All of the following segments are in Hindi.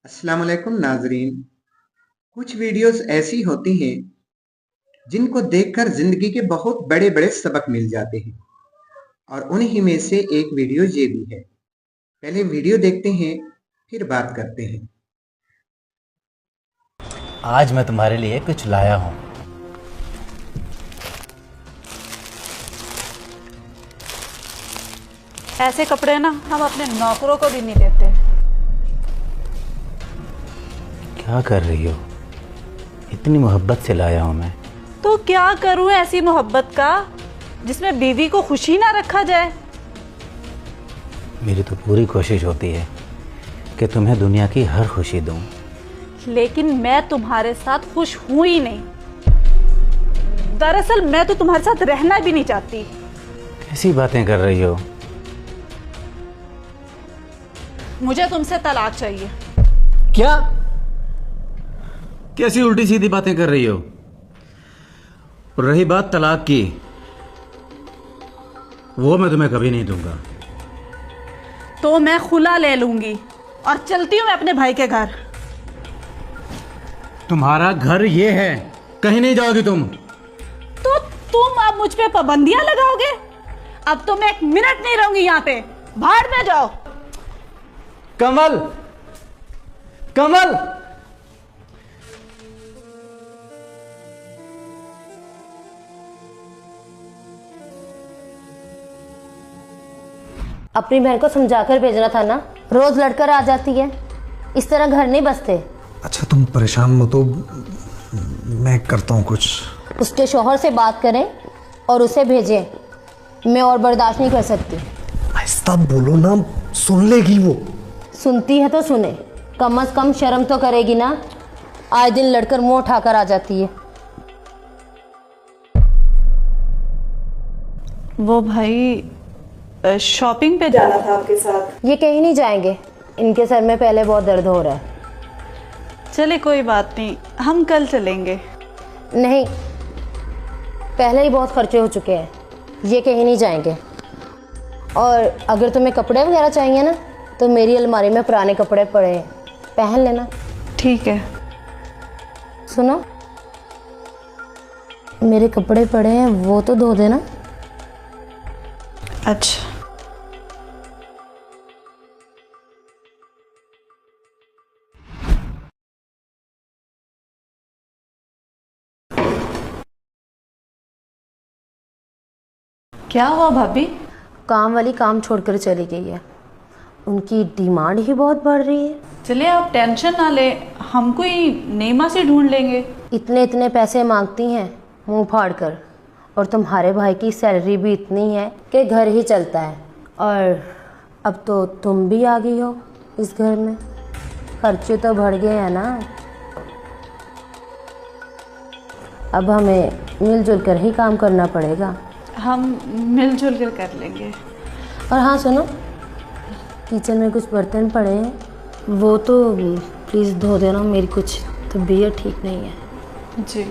अस्सलाम वालेकुम नाजरीन। कुछ वीडियोस ऐसी होती हैं जिनको देखकर जिंदगी के बहुत बड़े बड़े सबक मिल जाते हैं और उन्हीं में से एक वीडियो ये भी है। पहले वीडियो देखते हैं फिर बात करते हैं। आज मैं तुम्हारे लिए कुछ लाया हूँ। ऐसे कपड़े ना हम अपने नौकरों को भी नहीं देते। क्या कर रही हो? इतनी मोहब्बत से लाया हूँ मैं। तो क्या करूं ऐसी मोहब्बत का जिसमें बीवी को खुशी ना रखा जाए। मेरी तो पूरी कोशिश होती है कि तुम्हें दुनिया की हर खुशी दूँ, लेकिन मैं तुम्हारे साथ खुश हूं ही नहीं। दरअसल मैं तो तुम्हारे साथ रहना भी नहीं चाहती। कैसी बातें कर रही हो? मुझे तुमसे तलाक चाहिए। क्या? कैसी उल्टी सीधी बातें कर रही हो? और रही बात तलाक की, वो मैं तुम्हें कभी नहीं दूंगा। तो मैं खुला ले लूंगी और चलती हूँ मैं अपने भाई के घर। तुम्हारा घर ये है, कहीं नहीं जाओगी तुम। तो तुम अब मुझ पे पाबंदियां लगाओगे? अब तो मैं एक मिनट नहीं रहूंगी यहाँ पे। भाड़ में जाओ। कमल, कमल! अपनी बहन को समझाकर भेजना था ना, रोज लड़कर आ जाती है। इस तरह घर नहीं बसते। अच्छा तुम परेशान मत हो, मैं करता हूँ कुछ। उसके शौहर से बात करें और उसे भेजें। मैं और बर्दाश्त नहीं कर सकती। आहिस्ता बोलो ना, सुन लेगी वो। सुनती है तो सुने, कम से कम शर्म तो करेगी ना। आए दिन लड़कर मुंह उठाकर आ जाती है। वो भाई शॉपिंग पे जाना था आपके साथ। ये कहीं नहीं जाएंगे, इनके सर में पहले बहुत दर्द हो रहा है। चले कोई बात नहीं, हम कल चलेंगे। नहीं, पहले ही बहुत खर्चे हो चुके हैं, ये कहीं नहीं जाएंगे। और अगर तुम्हें कपड़े वगैरह चाहिए ना, तो मेरी अलमारी में पुराने कपड़े पड़े हैं, पहन लेना। ठीक है। सुनो, मेरे कपड़े पड़े हैं, वो तो धो देना। अच्छा। क्या हुआ भाभी? काम वाली काम छोड़कर चली गई है। उनकी डिमांड ही बहुत बढ़ रही है। चलिए आप टेंशन ना ले, हम कोई नई माँ से ढूंढ लेंगे। इतने इतने पैसे मांगती हैं मुंह फाड़ कर, और तुम्हारे भाई की सैलरी भी इतनी है कि घर ही चलता है। और अब तो तुम भी आ गई हो इस घर में, खर्चे तो बढ़ गए हैं ना। अब हमें मिलजुल कर ही काम करना पड़ेगा। हम मिलजुल कर कर लेंगे। और हाँ सुनो, किचन में कुछ बर्तन पड़े हैं, वो तो प्लीज़ धो देना। मेरी कुछ तबीयत ठीक नहीं है। जी।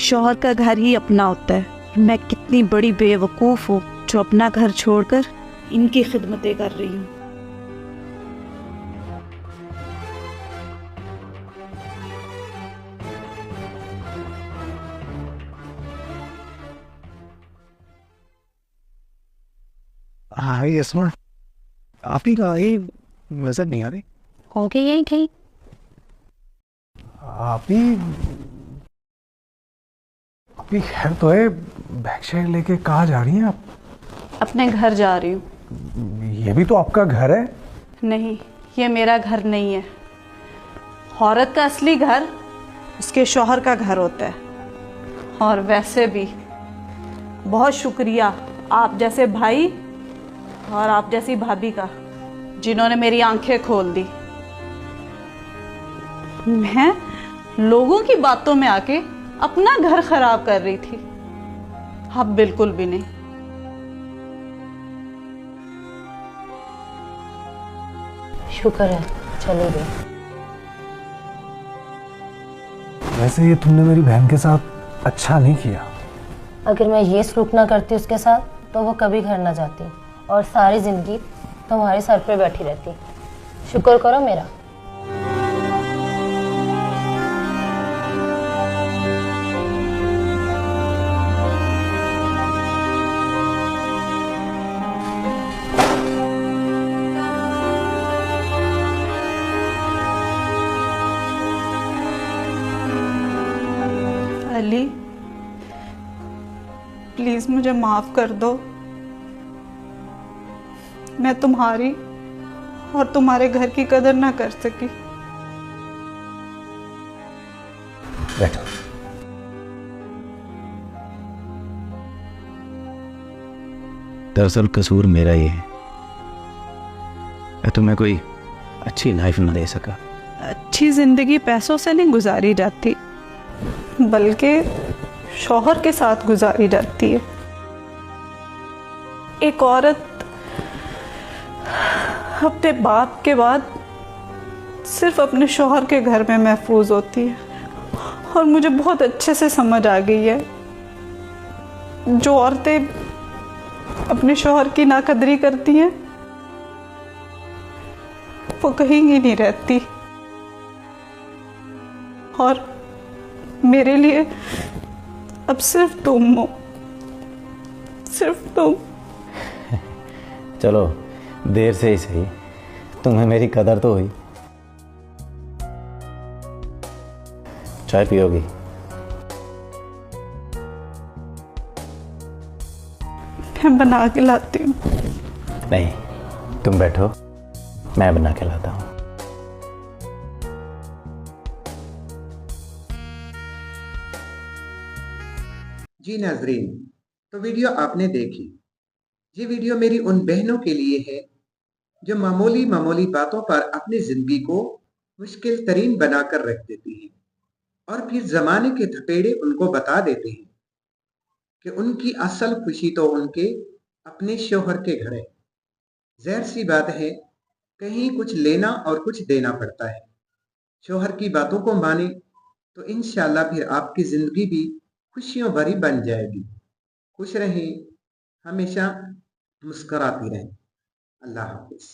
शौहर का घर ही अपना होता है। मैं कितनी बड़ी बेवकूफ़ हूँ जो अपना घर छोड़कर इनकी खिदमतें कर रही हूँ। हाँ यस, आप ही का ही नजर नहीं आ रही। होंगे यही कहीं। आप ही खैर तो है, बैग शैग लेके कहाँ जा रही हैं आप? अपने घर जा रही हूँ। ये भी तो आपका घर है। नहीं, ये मेरा घर नहीं है। औरत का असली घर उसके शौहर का घर होता है। और वैसे भी बहुत शुक्रिया आप जैसे भाई और आप जैसी भाभी का, जिन्होंने मेरी आंखें खोल दी। मैं लोगों की बातों में आके अपना घर खराब कर रही थी, अब बिल्कुल भी नहीं। शुक्र है चली गई। वैसे ये तुमने मेरी बहन के साथ अच्छा नहीं किया। अगर मैं ये सलूक ना करती उसके साथ तो वो कभी घर ना जाती और सारी जिंदगी तुम्हारे सर पे बैठी रहती। शुक्र करो मेरा। अली, प्लीज मुझे माफ कर दो। मैं तुम्हारी और तुम्हारे घर की कदर ना कर सकी। बैठो। दरअसल कसूर मेरा ही है, मैं तुम्हें कोई अच्छी लाइफ ना दे सका। अच्छी जिंदगी पैसों से नहीं गुजारी जाती, बल्कि शौहर के साथ गुजारी जाती है। एक औरत अपने बाप के बाद सिर्फ अपने शौहर के घर में महफूज होती है। और मुझे बहुत अच्छे से समझ आ गई है, जो औरतें अपने शौहर की नाकदरी करती हैं वो कहीं ही नहीं रहती। और मेरे लिए अब सिर्फ तुम हो, सिर्फ तुम। चलो देर से ही सही, तुम्हें मेरी कदर तो हुई। चाय पियोगी? मैं बना के लाती हूँ। नहीं, तुम बैठो, मैं बना के लाता हूँ। जी नाजरीन, तो वीडियो आपने देखी। ये वीडियो मेरी उन बहनों के लिए है जो मामूली मामूली बातों पर अपनी जिंदगी को मुश्किल तरीन बनाकर रख देती हैं और फिर जमाने के थपेड़े उनको बता देते हैं कि उनकी असल खुशी तो उनके अपने शोहर के घर है। ज़ाहिर सी बात है, कहीं कुछ लेना और कुछ देना पड़ता है। शोहर की बातों को माने तो इंशाल्लाह फिर आपकी जिंदगी भी खुशियों भरी बन जाएगी। खुश रहें, हमेशा मुस्कुराती रहें। अल्लाह हाफिज।